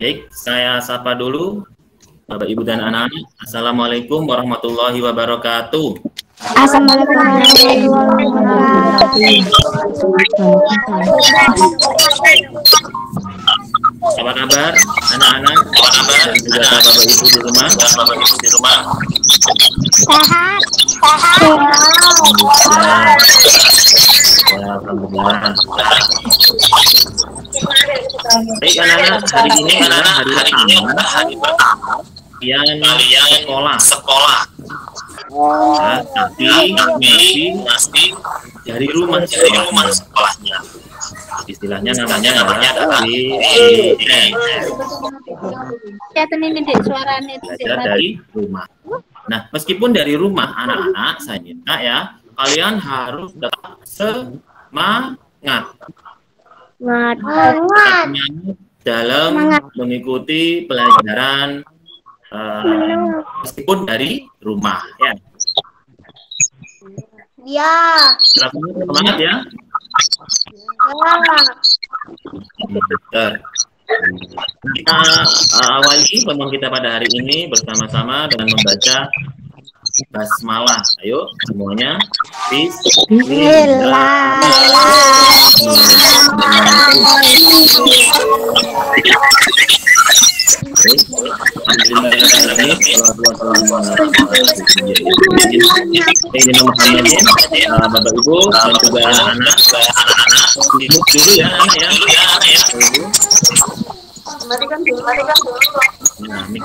Baik, saya sapa dulu Bapak Ibu dan anak-anak. Assalamualaikum warahmatullahi wabarakatuh. Assalamualaikum warahmatullahi wabarakatuh. Apa kabar anak-anak? Dan juga Bapak Ibu di rumah? Sehat. Ya, alhamdulillah. Baik anak-anak, hari ini adalah hari pertama kalian sekolah. Ya, tapi masih dari rumah sekolahnya. Istilahnya namanya belajar dari rumah. Nah, meskipun dari rumah anak-anak, saya minta ya, kalian harus tetap semangat dalam mengikuti pelajaran meskipun dari rumah ya. Ya. Semangat ya. Kita awali pertemuan kita pada hari ini bersama-sama dengan membaca basmalah. Ayo semuanya. Bapak Ibu dan juga anak-anak dulu ya anak ya. Matikan dulu. Nah, mik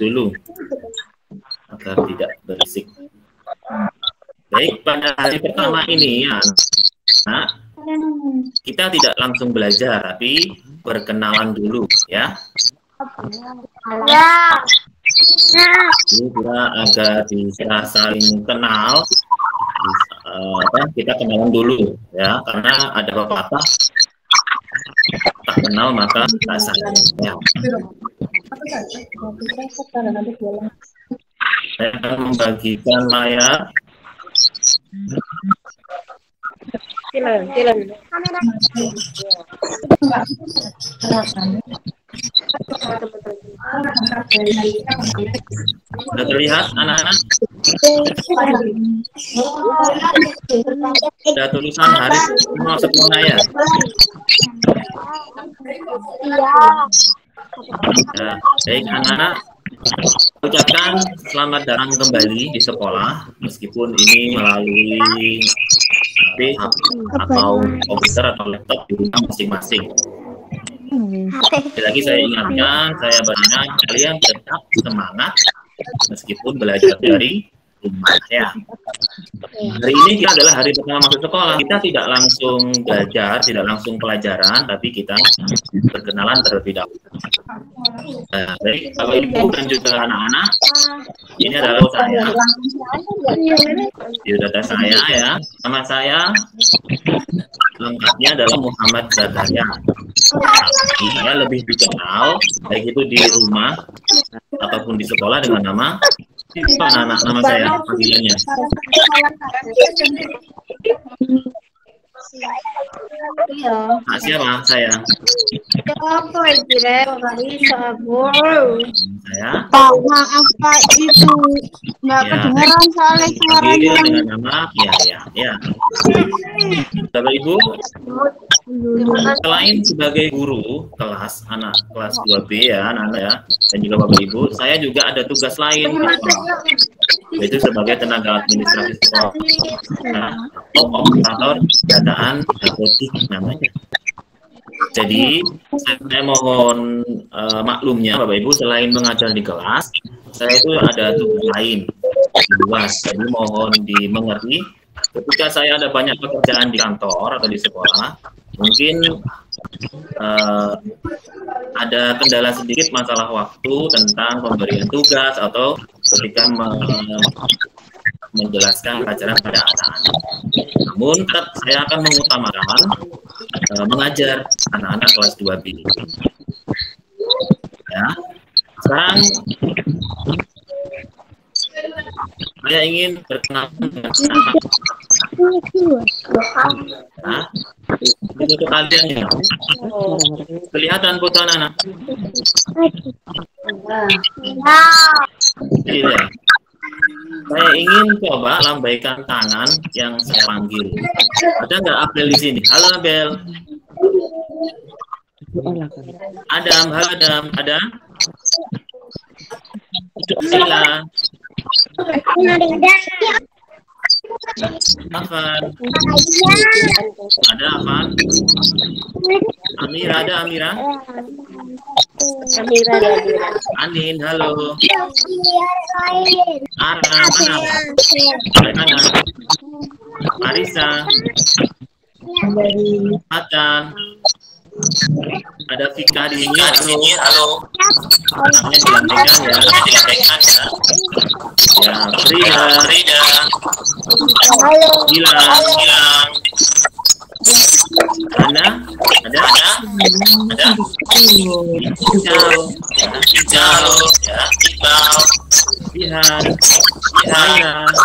dulu agar tidak berisik. Baik, pada hari pertama ini ya, nah, kita tidak langsung belajar, tapi berkenalan dulu ya. Ini kita agar bisa saling kenal, kita kenalan dulu ya, karena ada pepatah tak kenal maka tak sayang. Ya. Saya akan membagikan layar. Sudah terlihat anak-anak? Sudah tulisan hari semua sekolah ya? Ya, baik anak-anak, ucapkan selamat datang kembali di sekolah, meskipun ini melalui HP atau komputer atau laptop di rumah masing-masing. Sekali lagi saya ingatkan, saya berharap kalian tetap semangat meskipun belajar dari rumah ya. Hari ini kita adalah hari pertama masuk sekolah. Kita tidak langsung belajar, tidak langsung pelajaran, tapi kita berkenalan terlebih dahulu. Nah, baik Bapak Ibu dan juga anak-anak, ini adalah saya. Ini data saya ya. Nama saya lengkapnya adalah Muhammad Zakaria. Saya lebih dikenal baik itu di rumah ataupun di sekolah dengan nama anak-anak, nama saya panggilannya. Nah, siapa saya? Saya. Maaf Pak, itu nggak kedengeran soalnya suaranya. Dengan nama ya. Bapak Ibu, selain sebagai guru kelas anak kelas 2B ya, anak-anak ya, dan juga Bapak Ibu, saya juga ada tugas lain di sekolah, yaitu sebagai tenaga administrasi sekolah, operator dataan dapodik namanya. Jadi saya mohon maklumnya Bapak Ibu, selain mengajar di kelas, saya itu ada tugas lain di luar. Jadi mohon dimengerti ketika saya ada banyak pekerjaan di kantor atau di sekolah, mungkin ada kendala sedikit masalah waktu tentang pemberian tugas atau ketika menjelaskan pelajaran pada anak-anak. Namun tetap saya akan mengutamakan mengajar anak-anak kelas 2B. Ya. Sekarang saya ingin berkenalan dengan anak. Ini untuk kalian ya. Kelihatan foto anak-anak? Iya. Saya ingin coba lambaikan tangan yang saya panggil. Ada nggak Abel di sini? Halo Abel. Adam, halo Adam. Ada? Sila. Afan. Ada Afan? Amira, ada Amira? Anin, halo. Ara, mana? Marisa. Acan. Ada Vika di sini. Halo. Namanya dilambaikan ya. Ya, Frida. Gilang. Ana, ada? Hijau, ya, Ihan,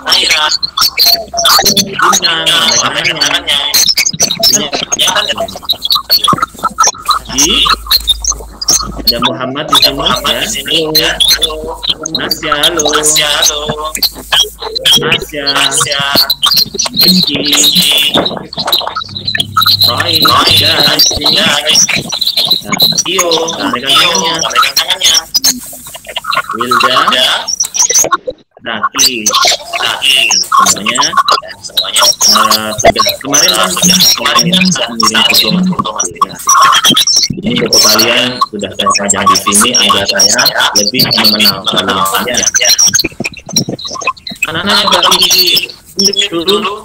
Aira, tangannya. Ada Muhammad di sini ya. Nasya, halo. Nasya. Rizky. Roy, ya, Iyo, lambaikan tangannya. Wilda, Raki, semuanya. Sudah kemarin kan mengirim foto. Ini foto kalian sudah saya pajang di sini agar saya lebih mengenal kalian. Anak-anak bagi dulu.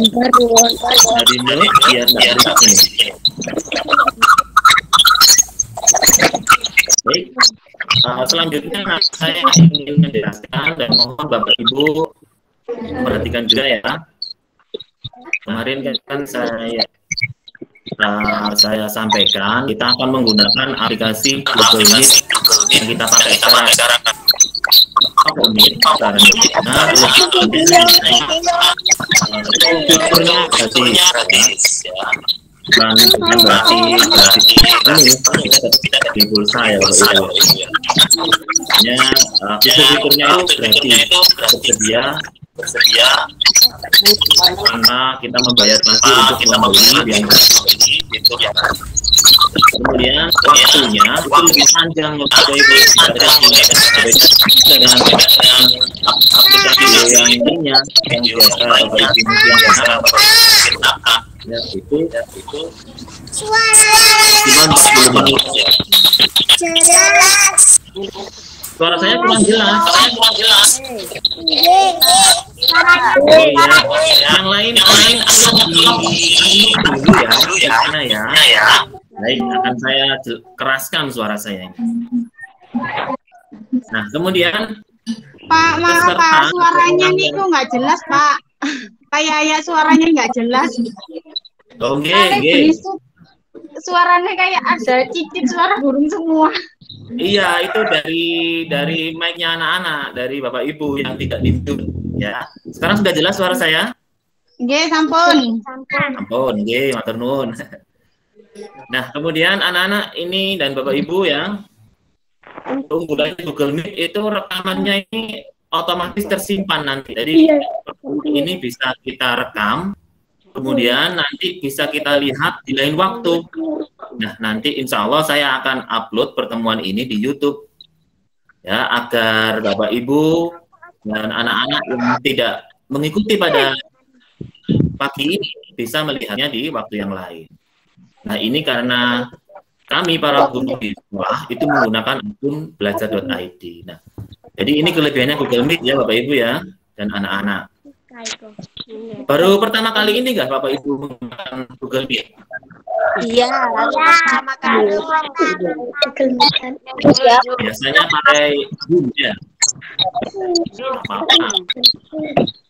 Dari ini biar nggak ini. Baik, selanjutnya saya ingin menjelaskan dan mohon Bapak Ibu perhatikan juga ya. Kemarin kan saya sampaikan kita akan menggunakan aplikasi Google Meet yang kita pakai sekarang. Fiturnya gratis ya. Dan berarti di pulsa ya Bapak Ibu. Hanya fitur-fiturnya itu tersedia karena kita membayar nanti untuk membeli yang kemudian waktunya itu lebih panjang Bapak Ibu dengan aplikasi yang ininya yang biasa Bapak Ibu ya itu cuma 40 menit ya. Suara saya kurang jelas. Oh ya, yang lain dulu ya, ya. Baik, akan saya keraskan suara saya. Nah, kemudian Pak, maaf Pak, suaranya ini kok nggak jelas Pak. Kayak suaranya nggak jelas. Oke. Suaranya kayak ada cicit suara burung semua. Iya, itu dari mic-nya anak-anak, dari Bapak Ibu yang tidak di-mute ya. Sekarang sudah jelas suara saya? Nggih, sampun. Sampun, nggih, matur nuwun. Nah, kemudian anak-anak ini dan Bapak Ibu yang keunggulan Google Meet itu rekamannya ini otomatis tersimpan nanti. Jadi ini bisa kita rekam, kemudian nanti bisa kita lihat di lain waktu. Nah, nanti insya Allah saya akan upload pertemuan ini di YouTube ya, agar Bapak Ibu dan anak-anak yang tidak mengikuti pada pagi ini bisa melihatnya di waktu yang lain. Nah, ini karena kami para guru di sekolah itu menggunakan akun belajar.id. Nah, jadi ini kelebihannya Google Meet ya Bapak Ibu ya dan anak-anak. Baru pertama kali ini nggak Bapak Ibu menggunakan Google Meet? Iya, pertama kali. Biasanya pakai Zoom ya. Apa-apa.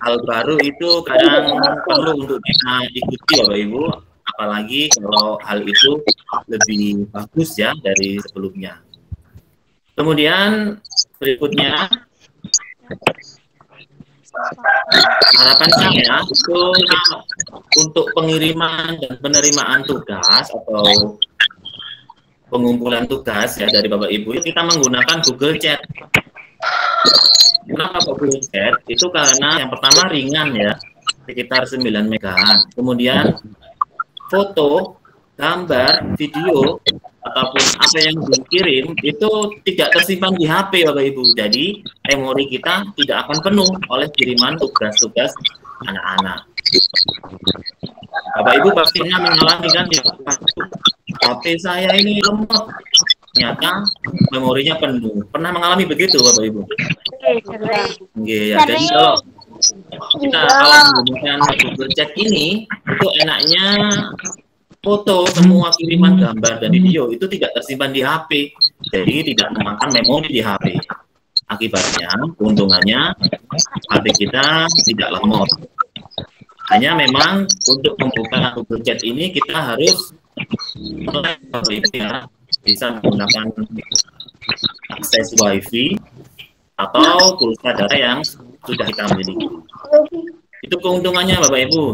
Hal baru itu kadang perlu untuk kita ikuti Bapak Ibu, apalagi kalau hal itu lebih bagus ya dari sebelumnya. Kemudian berikutnya, harapan saya itu untuk pengiriman dan penerimaan tugas atau pengumpulan tugas ya dari Bapak Ibu, kita menggunakan Google Chat. Kenapa Google Chat? Itu karena yang pertama ringan ya, sekitar 9 megaan. Kemudian foto, gambar, video, ataupun apa yang dikirim itu tidak tersimpan di HP Bapak Ibu. Jadi memori kita tidak akan penuh oleh kiriman tugas-tugas anak-anak. Bapak Ibu pastinya mengalami kan ya, HP saya ini lemot, ternyata memorinya penuh. Pernah mengalami begitu Bapak Ibu? Ya, jadi kalau menggunakan Google Chat ini itu enaknya foto, semua kiriman gambar dan video itu tidak tersimpan di HP, jadi tidak memakan memori di HP. Akibatnya, keuntungannya HP kita tidak lemot. Hanya memang untuk membuka Google Chat ini kita harus bisa menggunakan akses WiFi atau pulsa data yang sudah kita miliki. Itu keuntungannya Bapak Ibu.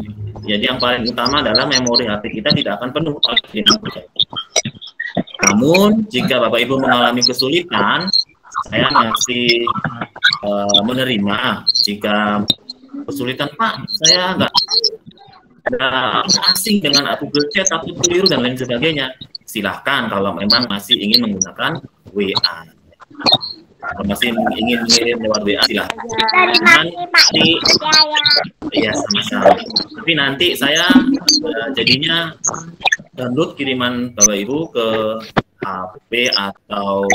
Jadi yang paling utama adalah memori HP kita tidak akan penuh. Namun jika Bapak Ibu mengalami kesulitan, saya masih menerima. Jika kesulitan, Pak, saya nggak asing dengan Google Chat, takut keliru dan lain sebagainya. Silahkan kalau memang masih ingin menggunakan WA. Kalau masih ingin mengirim lewat WA, silahkan. Nanti, ya sama-sama. Tapi nanti saya jadinya download kiriman Bapak Ibu ke HP atau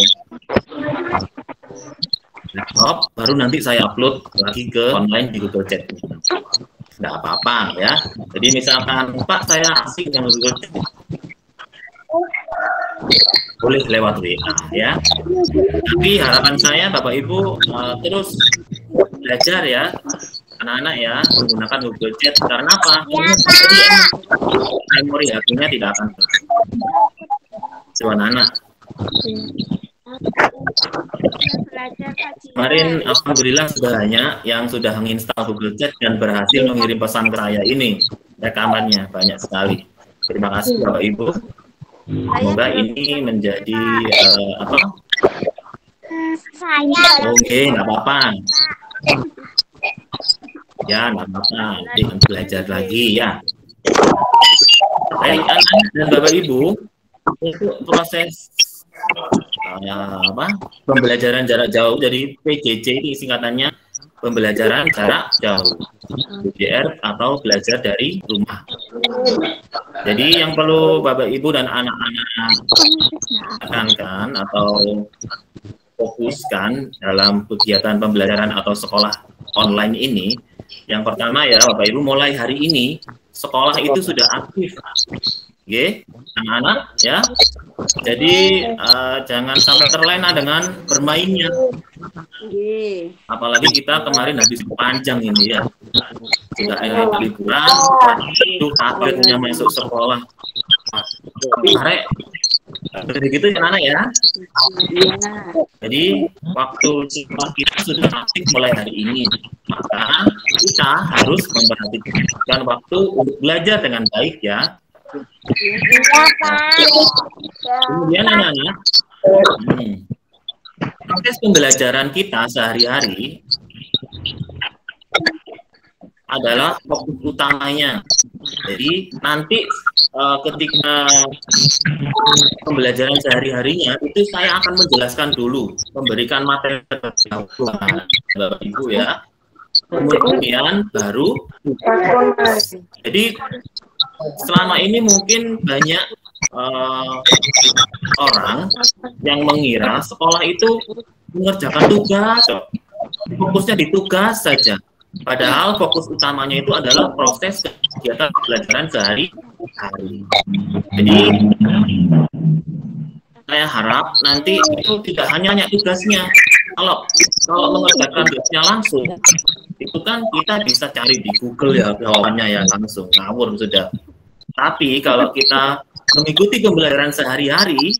laptop, baru nanti saya upload lagi ke online di Google Chat. Tidak apa-apa ya. Jadi misalkan Pak saya asik dengan Google Chat, boleh lewat WA ya. Tapi harapan saya Bapak Ibu terus belajar ya, anak-anak ya, menggunakan Google Chat. Karena apa? Memori HP-nya tidak akan penuh. Anak-anak. Kemarin alhamdulillah sudah banyak yang sudah menginstal Google Chat dan berhasil mengirim pesan ke saya ini. Rekamannya banyak sekali. Terima kasih Bapak Ibu. Semoga ini menjadi apa? Oke, nggak apa-apa. Ya, nggak apa-apa. Nanti belajar lagi ya. Baik, anak dan Bapak Ibu, untuk proses pembelajaran jarak jauh dari PJJ ini singkatannya pembelajaran jarak jauh, BJR atau belajar dari rumah. Jadi yang perlu Bapak Ibu dan anak-anak tekankan atau fokuskan dalam kegiatan pembelajaran atau sekolah online ini, yang pertama ya Bapak Ibu, mulai hari ini sekolah itu sudah aktif. Oke, anak-anak ya. Jadi jangan sampai terlena dengan bermainnya. Apalagi kita kemarin habis panjang ini ya. Sudah liburan, itu kagetnya masuk sekolah. Tarik. Jadi gitu ya anak ya. Jadi waktu sekolah kita sudah aktif mulai hari ini. Maka kita harus memperhatikan waktu untuk belajar dengan baik ya. Kemudian anak-anak, proses pembelajaran kita sehari-hari adalah fokus utamanya. Jadi nanti ketika pembelajaran sehari-harinya itu saya akan menjelaskan dulu, memberikan materi Bapak Ibu ya. Kemudian baru, jadi selama ini mungkin banyak orang yang mengira sekolah itu mengerjakan tugas, fokusnya di tugas saja. Padahal fokus utamanya itu adalah proses kegiatan pembelajaran sehari-hari. Jadi saya harap nanti itu tidak hanya tugasnya. Kalau mengerjakan tugasnya langsung, itu kan kita bisa cari di Google ya jawabannya ya langsung ngawur sudah. Tapi kalau kita mengikuti pembelajaran sehari-hari,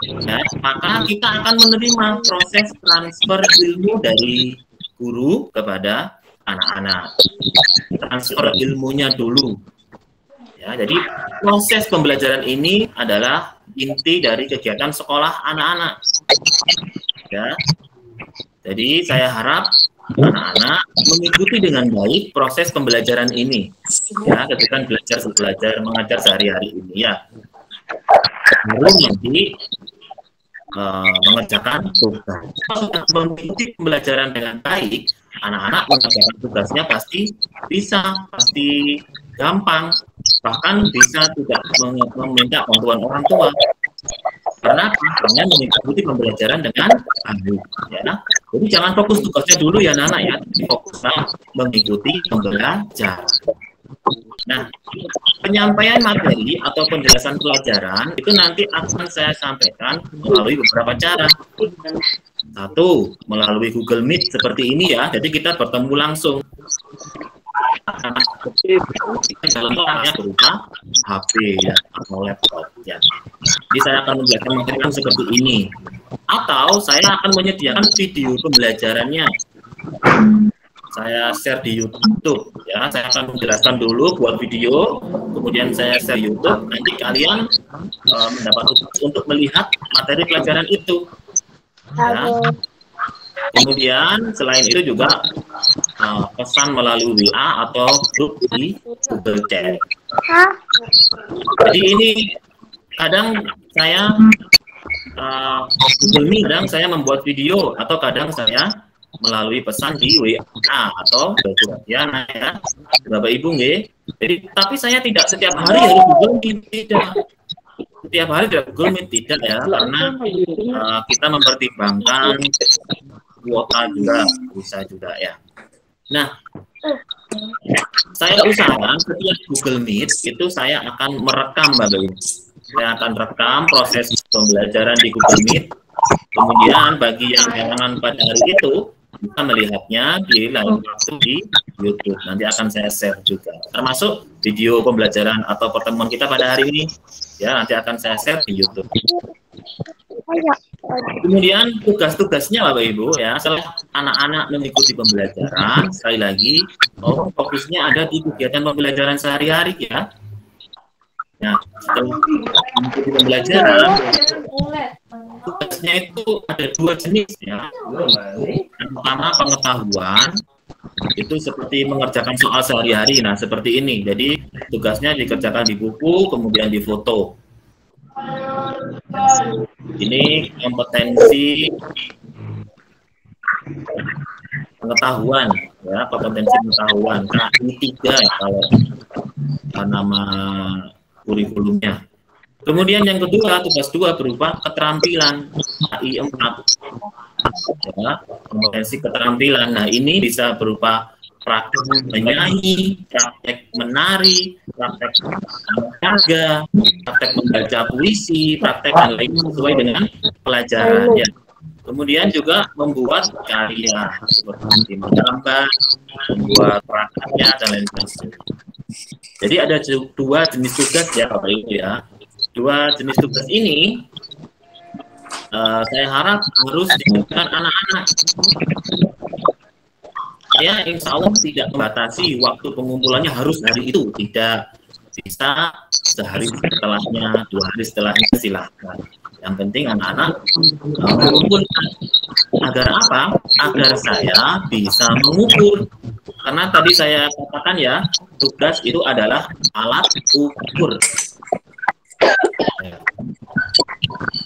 ya, maka kita akan menerima proses transfer ilmu dari guru kepada anak-anak. Transfer ilmunya dulu. Ya, jadi proses pembelajaran ini adalah inti dari kegiatan sekolah anak-anak. Ya, jadi saya harap anak-anak mengikuti dengan baik proses pembelajaran ini. Ya, ketika belajar mengajar sehari-hari ini ya. Baru nanti mengerjakan tugas. Kalau mengikuti pembelajaran dengan baik, anak-anak mengerjakan tugasnya pasti gampang, bahkan bisa tidak meminta bantuan orang tua. Karena mengikuti pembelajaran dengan baik. Ya. Jadi jangan fokus tugasnya dulu ya anak ya, fokuslah mengikuti pembelajaran. Nah, penyampaian materi atau penjelasan pelajaran itu nanti akan saya sampaikan melalui beberapa cara. Satu, melalui Google Meet seperti ini ya, jadi kita bertemu langsung. Dalam orangnya berupa HP ya, atau laptop ya. Jadi saya akan menjelaskan materi seperti ini. Atau saya akan menyediakan video pembelajarannya. Saya share di YouTube ya, saya akan menjelaskan dulu buat video, kemudian saya share YouTube, nanti kalian mendapat tugas untuk melihat materi pelajaran itu. Ya. Kemudian selain itu juga pesan melalui WA atau grup di Google Chat. Jadi ini kadang saya Google Meet, kadang saya membuat video atau kadang saya melalui pesan di WA atau ya, Bapak Ibu nggih. Jadi tapi saya tidak setiap hari harus Google Meet, tidak. Setiap hari tidak Google Meet, tidak ya, karena kita mempertimbangkan kuota juga bisa juga ya. Nah, saya usahakan setiap Google Meet itu saya akan merekam Bapak Ibu. Saya akan rekam proses pembelajaran di Google Meet. Kemudian bagi yang halangan pada hari itu bisa melihatnya di lain waktu di YouTube. Nanti akan saya share juga, termasuk video pembelajaran atau pertemuan kita pada hari ini. Ya, nanti akan saya share di YouTube. Kemudian tugas-tugasnya Bapak Ibu ya, setelah anak-anak mengikuti pembelajaran, sekali lagi, fokusnya ada di kegiatan pembelajaran sehari-hari ya. Nah, setelah mengikuti pembelajaran, tugasnya itu ada dua jenis ya. Yang pertama pengetahuan, itu seperti mengerjakan soal sehari-hari. Nah, seperti ini. Jadi tugasnya dikerjakan di buku, kemudian difoto. Ini kompetensi pengetahuan, ya, kompetensi pengetahuan. Nah, ini 3 ya kalau nama kurikulumnya. Kemudian yang kedua, tugas 2 berupa keterampilan AI4. Ya, kompetensi keterampilan. Nah, ini bisa berupa praktek menyanyi, praktek menari, praktek olahraga, praktek membaca puisi, praktek dan lain sesuai dengan pelajarannya. Kemudian juga membuat karya seperti menggambar, membuat prakarya dan lain sebagainya. Jadi ada 2 jenis tugas ya Bapak Ibu ya. 2 jenis tugas ini saya harap harus dilakukan anak-anak. Ya, insya Allah tidak membatasi waktu pengumpulannya harus hari itu, tidak, bisa sehari setelahnya, 2 hari setelahnya, silahkan. Yang penting anak-anak mengumpulkan. Agar apa? Agar saya bisa mengukur. Karena tadi saya katakan ya, tugas itu adalah alat ukur.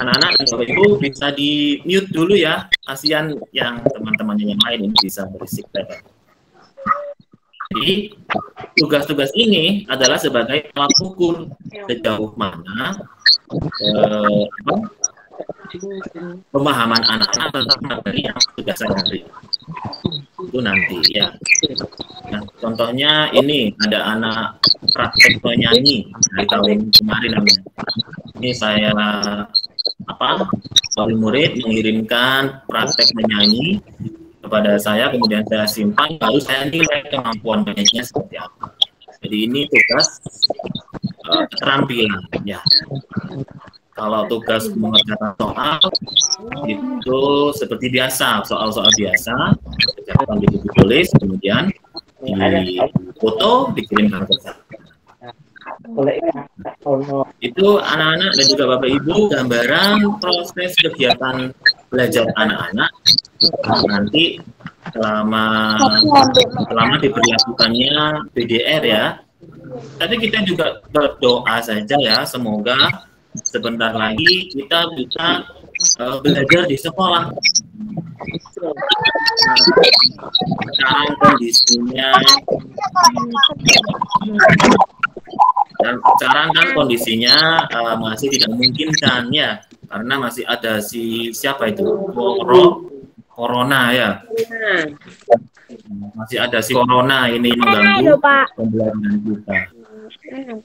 Anak-anak dan Bapak Ibu bisa di mute dulu ya, kasihan yang teman-temannya yang lain ini bisa berisik. Jadi tugas-tugas ini adalah sebagai alat ukur sejauh mana pemahaman anak-anak tentang materi yang sudah saya beri. Itu nanti ya. Nah, contohnya ini ada anak praktek menyanyi dari tahun kemarin namanya. Ini saya wali murid mengirimkan praktek menyanyi kepada saya, kemudian saya simpan, baru saya nilai kemampuan menyanyinya seperti apa. Jadi ini tugas keterampilan ya. Kalau tugas mengerjakan soal itu seperti biasa, soal-soal biasa, kerjakan ditulis, kemudian difoto, dikirimkan ke saya. Itu anak-anak dan juga Bapak Ibu gambaran proses kegiatan belajar anak-anak nanti selama diberlakukannya PDR ya. Tapi kita juga berdoa saja ya, semoga sebentar lagi kita bisa belajar di sekolah. Sekarang kondisinya masih tidak memungkinkan ya, karena masih ada siapa itu corona ya, masih ada corona ini mengganggu pembelajaran kita.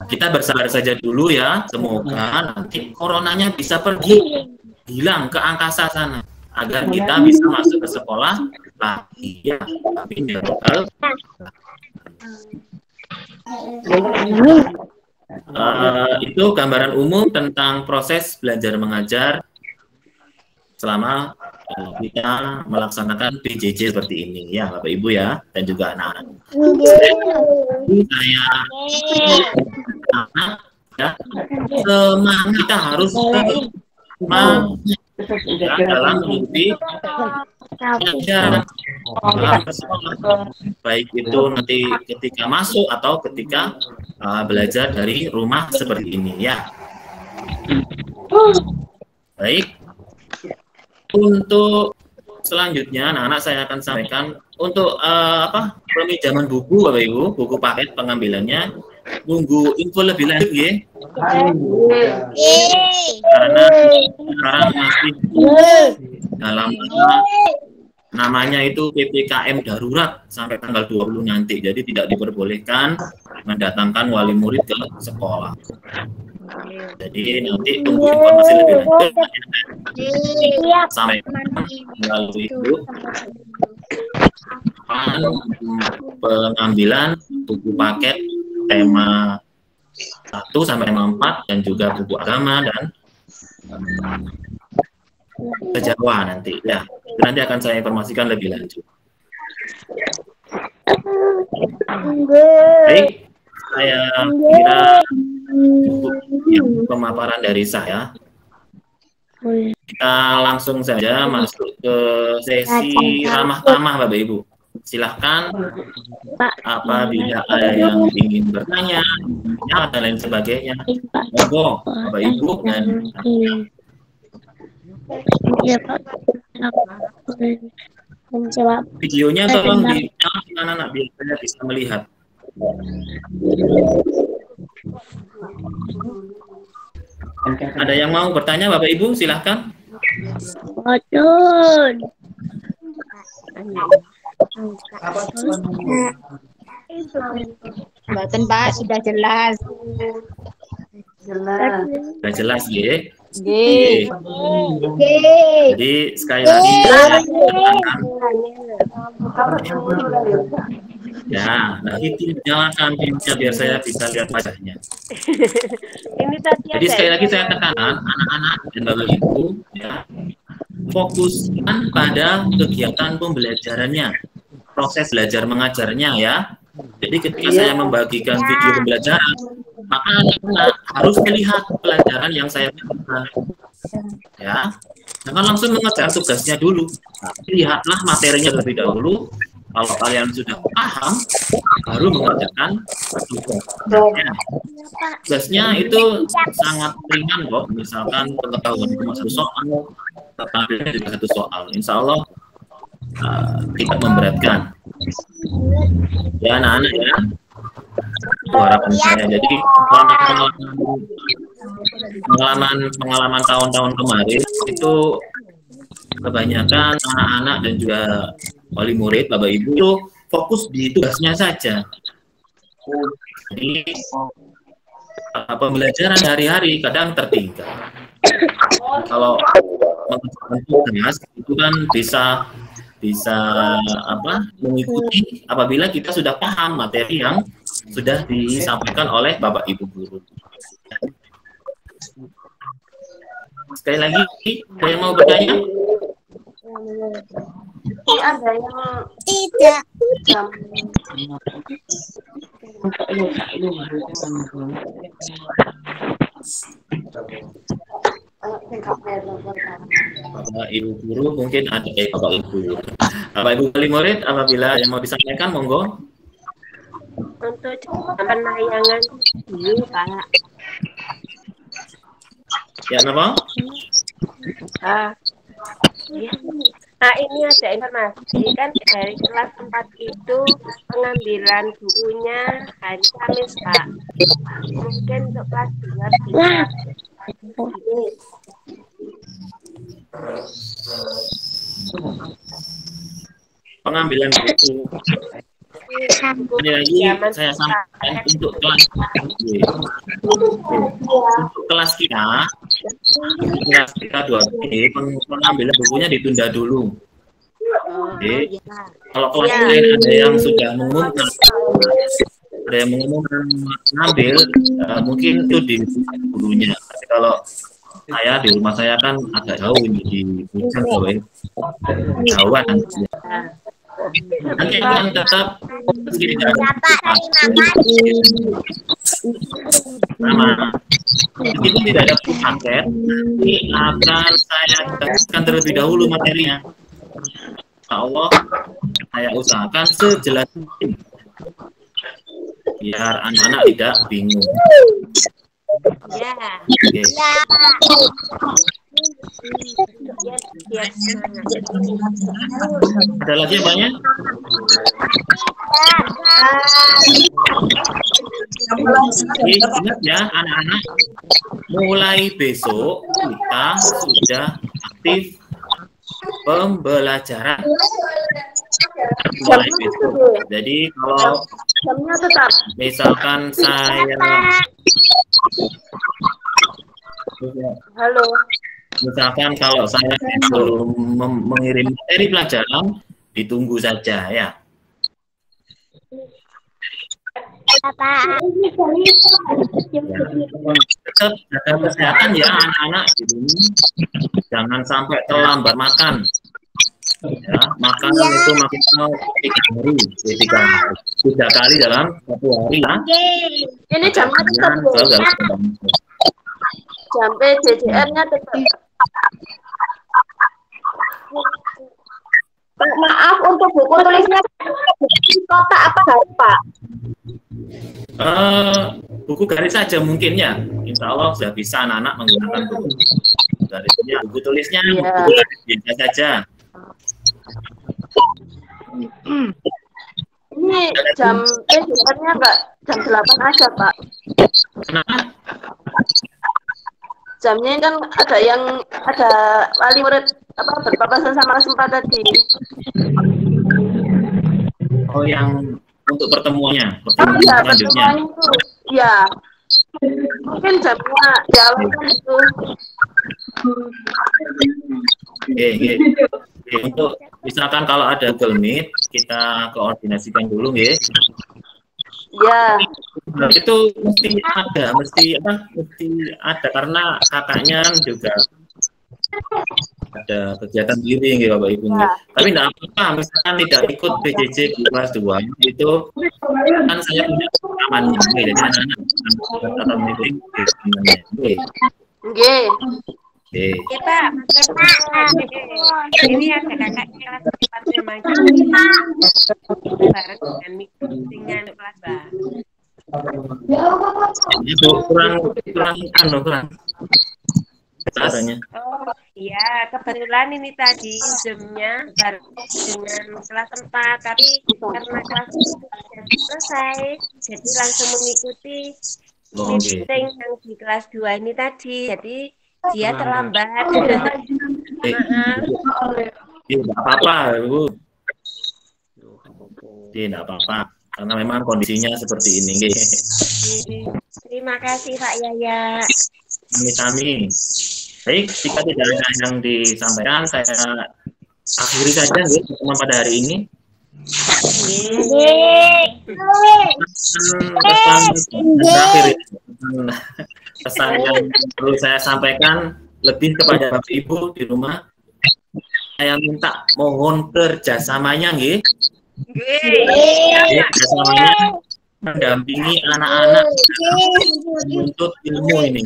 Kita bersabar saja dulu ya, semoga nanti coronanya bisa pergi, hilang ke angkasa sana, agar kita bisa masuk ke sekolah lagi ya. Tapi itu gambaran umum tentang proses belajar mengajar selama kita melaksanakan PJJ seperti ini ya Bapak Ibu ya, dan juga anak-anak. Ya, semangat kita harus dalam mengikuti pelajaran, baik itu nanti ketika masuk atau ketika belajar dari rumah seperti ini ya. Baik, untuk selanjutnya anak-anak saya akan sampaikan untuk peminjaman buku Bapak Ibu, buku paket pengambilannya. Nunggu info lebih lanjut ya. Karena sekarang masih dalam namanya itu PPKM darurat sampai tanggal 20 nanti. Jadi tidak diperbolehkan mendatangkan wali murid ke sekolah. Jadi nanti tunggu informasi lebih lanjut sampai melalui itu pengambilan buku paket tema 1 sampai tema 4 dan juga buku agama dan Jawa nanti ya. Nanti akan saya informasikan lebih lanjut. Baik, saya kira cukup pemaparan dari saya. Kita langsung saja masuk ke sesi ramah tamah Bapak Ibu. Silahkan apabila ada yang ingin bertanya dan lain sebagainya, monggo Bapak Ibu dan ya Pak. Menjawab. Videonya tolong dinyalakan anak-anak biar saya bisa melihat. Ada yang mau bertanya Bapak Ibu, silahkan. Waduh. Mboten Pak, sudah jelas. Sudah jelas ya. Nggih. Jadi sekali lagi ya, nanti nyalakan pinnya biar saya bisa lihat wajahnya. Jadi sekali lagi saya tekankan anak-anak dan Bapak Ibu ya, fokuskan pada kegiatan pembelajarannya, proses belajar mengajarnya ya. Jadi ketika saya membagikan video pembelajaran, maka anak-anak harus melihat pelajaran yang saya berikan. Ya, jangan langsung mengerjakan tugasnya dulu. Lihatlah materinya terlebih dahulu. Kalau kalian sudah paham, baru mengerjakan tugasnya. Tugasnya itu sangat ringan kok. Misalkan pengetahuan cuma satu soal, tetapi juga satu soal. Insya Allah tidak memberatkan. Ya anak-anak ya. Itu harapan saya. Jadi pengalaman tahun-tahun kemarin itu kebanyakan anak-anak dan juga wali murid Bapak Ibu itu fokus di tugasnya saja. Jadi pembelajaran hari-hari kadang tertinggal. Kalau mengerjakan tugas itu kan bisa mengikuti apabila kita sudah paham materi yang sudah disampaikan oleh Bapak Ibu guru. Sekali lagi, ada yang mau bertanya? Ada yang Tidak. jam Bapak Ibu guru mungkin ada Bapak Ibu. Bapak Ibu wali murid apabila yang mau disampaikan monggo. untuk jam penayangan dulu, Pak. Ya, apa? Ya. Nah, ini ada informasi kan dari kelas 4 itu pengambilan bukunya hari Kamis, Pak. Mungkin untuk kelas 2 bisa. Pengambilan buku. Ini lagi saya sampaikan untuk kelas kita 2B, pengambilan bukunya ditunda dulu. Oke. Kalau kelas lain ada yang sudah mengumumkan, mengambil, mungkin itu di gurunya. Tapi kalau saya di rumah saya kan agak jauh ini di Bujan, jauhan. Nanti akan tetap sama. Itu tidak ada paket. Ini akan saya jelaskan terlebih dahulu materinya. Insya Allah saya usahakan sejelas mungkin biar anak-anak tidak bingung. Ya. Oke. Ada lagi yang banyak? Ingat ya anak-anak, mulai besok kita sudah aktif pembelajaran. Mulai besok. Jadi kalau misalkan saya misalkan kalau saya belum mengirim materi pelajaran, ditunggu saja ya. Tetap jaga kesehatan ya anak-anak. Jangan sampai terlambat makan. Ya, makan itu maksimal 3 kali dalam 1 hari ya. Ini jamnya tetap jam PJJR-nya tetap. Maaf, untuk buku tulisnya kotak apa harus, Pak? Buku garis saja mungkin ya. Insya Allah sudah bisa anak-anak menggunakan buku garisnya. Buku tulisnya buku biasa saja. Ini jam PJJR-nya Pak, jam 8 aja, Pak. Kenapa? Jamnya kan ada wali murid berpapasan sama kelas 4 tadi. Oh, yang untuk pertemuannya, Iya, selanjutnya. pertemuan itu. Ya. Mungkin jamnya dialogkan itu. Oke. Untuk misalkan kalau ada Google Meet, kita koordinasikan dulu, nggih. Ya. Nah, itu mesti ada karena kakaknya juga ada kegiatan diri nggih Bapak Ibu. Ya. Tapi enggak apa-apa, misalkan tidak ikut PJJ kelas 2 itu kan saya punya pengalaman jadi anak-anak atau meeting nggih. Nggih. Oke. Ya, Pak. Ini ada kakaknya kelas 4 memang bareng dengan meetingnya untuk kelas baru. Itu kurang caranya. Oh iya, kebetulan ini tadi Zoom-nya baru dengan kelas 4, tapi karena kelas sudah selesai, jadi langsung mengikuti meeting yang di kelas 2 ini tadi, jadi dia terlambat. Tidak apa-apa, Bu. Tidak apa-apa, karena memang kondisinya seperti ini. Terima kasih Pak Yaya. Kami. Baik, jika tidak ada yang disampaikan, saya akhiri saja pertemuan pada hari ini. terakhir, pesan yang perlu saya sampaikan lebih kepada Bapak Ibu di rumah. Saya minta mohon kerjasamanya, nggih. Kerjasamanya mendampingi anak-anak menuntut ilmu ini.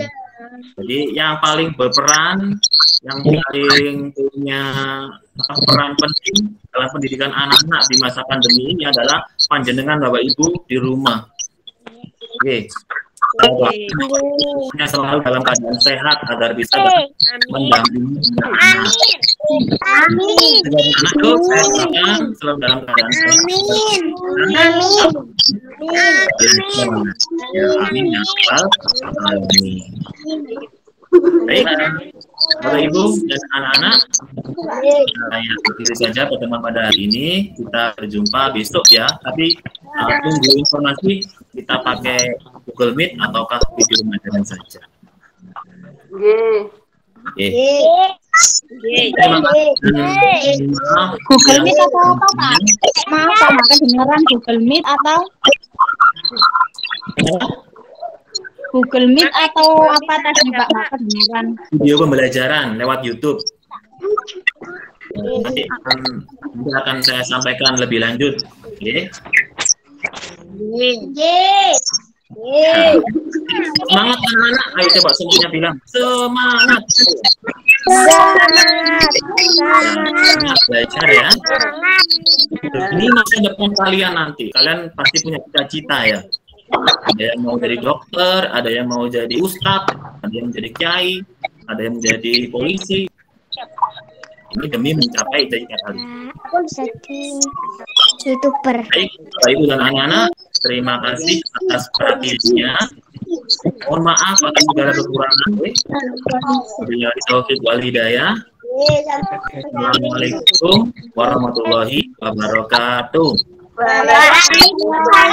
Jadi yang paling berperan, yang paling punya peran penting dalam pendidikan anak-anak di masa pandemi ini adalah panjenengan Bapak Ibu di rumah. Oke. Selalu dalam keadaan sehat agar bisa mendampingi anak. Amin. Anak tuh saya doakan selalu dalam keadaan sehat. Amin. Ya, amin ya rabbal alamin. Baik, Bapak Ibu dan anak-anak, saya akhiri saja pertemuan pada hari ini. Kita berjumpa besok ya. Tapi tunggu informasi kita pakai Google Meet ataukah video pembelajaran saja. Google Meet atau apa, Pak? Maaf, Pak, kedengeran Google Meet atau Google Meet atau apa tadi, Pak? Nggak kedengeran. Video pembelajaran lewat YouTube. Nanti akan saya sampaikan lebih lanjut. Oke. Semangat anak-anak, ayo coba semuanya bilang semangat. Semangat belajar ya. Ini masa depan kalian nanti. Kalian pasti punya cita-cita ya. Ada yang mau jadi dokter, ada yang mau jadi ustadz, ada yang menjadi kiai, ada yang menjadi polisi. Ini demi mencapai cita-cita kalian. Aku jadi YouTuber. Baik, Bapak Ibu dan anak-anak, terima kasih atas perhatiannya. Mohon maaf atas segala kekurangan. Wabillahi taufiq wal hidayah. Assalamualaikum warahmatullahi wabarakatuh. Waalaikumsalam.